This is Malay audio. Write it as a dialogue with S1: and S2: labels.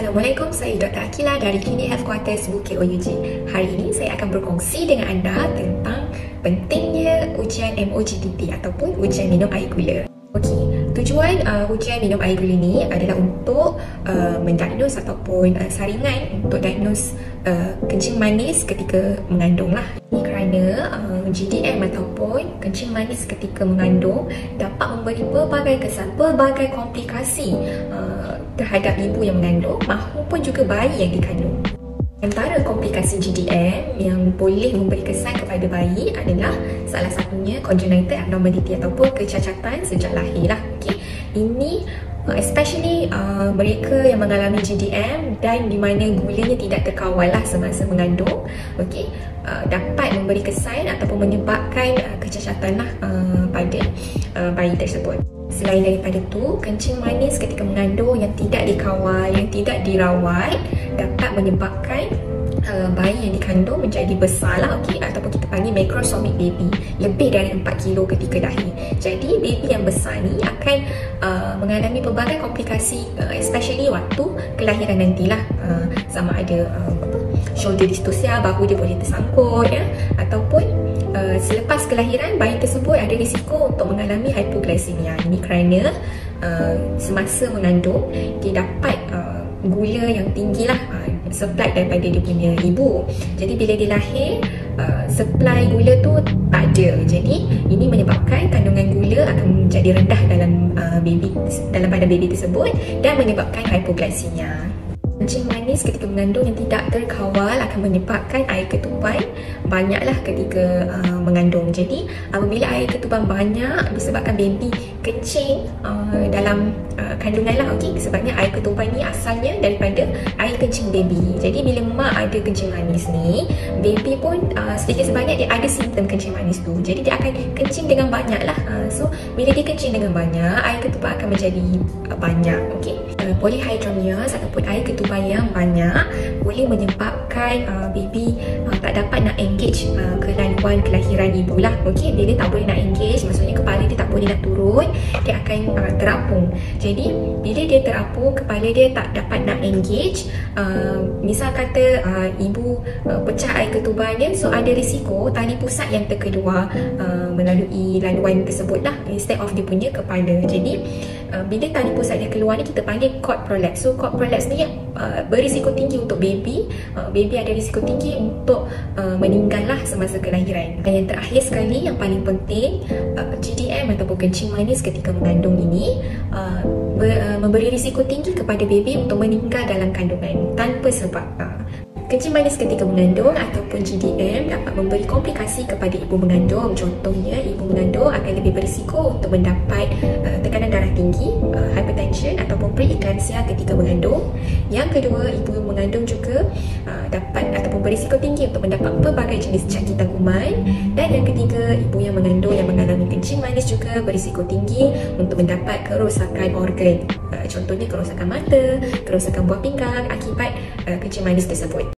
S1: Assalamualaikum, saya Dr. Akila dari Klinik Headquarters Bukit OUG. Hari ini saya akan berkongsi dengan anda tentang pentingnya ujian MOGDT ataupun ujian minum air gula. Okey, tujuan ujian minum air gula ni adalah untuk mendiagnos ataupun saringan untuk diagnos kencing manis ketika mengandung lah. Ini kerana GDM ataupun kencing manis ketika mengandung dapat memberi pelbagai kesan, pelbagai komplikasi terhadap ibu yang mengandung maupun juga bayi yang dikandung. Antara komplikasi GDM yang boleh memberi kesan kepada bayi adalah salah satunya congenital abnormality ataupun kecacatan sejak lahir lah. Okay. Ini especially mereka yang mengalami GDM dan di mana gulanya tidak terkawal lah semasa mengandung, okay, dapat memberi kesan ataupun menyebabkan kecacatan lah pada bayi tersebut. Selain daripada itu, kencing manis ketika mengandung yang tidak dikawal, yang tidak dirawat dapat menyebabkan bayi yang dikandung menjadi besar lah, okay, ataupun kita panggil macrosomic baby, lebih dari 4 kilo ketika lahir. Jadi baby yang besar ni akan mengalami pelbagai komplikasi, especially waktu kelahiran nantilah, sama ada shoulder dystocia, bahu dia boleh tersangkut ya, ataupun selepas kelahiran bayi tersebut ada risiko untuk mengalami hypoglycemia. Ini kerana semasa mengandung dia dapat gula yang tinggi lah supply daripada dia punya ibu. Jadi bila dia lahir supply gula tu tak ada. Jadi ini menyebabkan kandungan gula akan menjadi rendah dalam pada baby tersebut dan menyebabkan hypoglycemia. Kencing manis ketika mengandung yang tidak terkawal akan menyebabkan air ketuban banyaklah ketika mengandung. Jadi apabila air ketuban banyak disebabkan baby kencing dalam kandungan lah, okay, sebabnya air ketuban ni asalnya daripada air kencing baby. Jadi bila mak ada kencing manis ni, baby pun sedikit sebanyak dia ada simptom kencing manis tu. Jadi dia akan kencing dengan banyak lah. So bila dia kencing dengan banyak, air ketuban akan menjadi banyak, okay. Polyhydramnios ataupun air ketuban yang banyak boleh menyebabkan baby tak dapat nak engage ke laluan kelahiran ibu lah, okay. Bila tak boleh nak engage, maksudnya kepala dia tak boleh nak turun, dia akan terapung. Jadi bila dia terapung, kepala dia tak dapat nak engage, misal kata ibu pecah air ketuban dia, so ada risiko tali pusat yang terkeluar melalui laluan tersebut lah, instead of dia punya kepala. Jadi bila tali pusat dia keluar ni kita panggil cord prolapse. So cord prolapse ni berisiko tinggi untuk baby. Baby ada risiko tinggi untuk meninggal lah semasa kelahiran. Dan yang terakhir sekali, yang paling penting, GDM ataupun kencing manis ketika mengandung ini memberi risiko tinggi kepada baby untuk meninggal dalam kandungan tanpa sebab. Kencing manis ketika mengandung ataupun GDM dapat memberi komplikasi kepada ibu mengandung. Contohnya, ibu mengandung akan lebih berisiko untuk mendapat tekanan darah tinggi, hypertension ataupun preeclampsia ketika mengandung. Yang kedua, ibu yang mengandung juga dapat ataupun berisiko tinggi untuk mendapat pelbagai jenis cakitan kuman. Dan yang ketiga, ibu yang mengandung yang mengalami kencing manis juga berisiko tinggi untuk mendapat kerosakan organ. Contohnya kerosakan mata, kerosakan buah pinggang akibat kencing manis tersebut.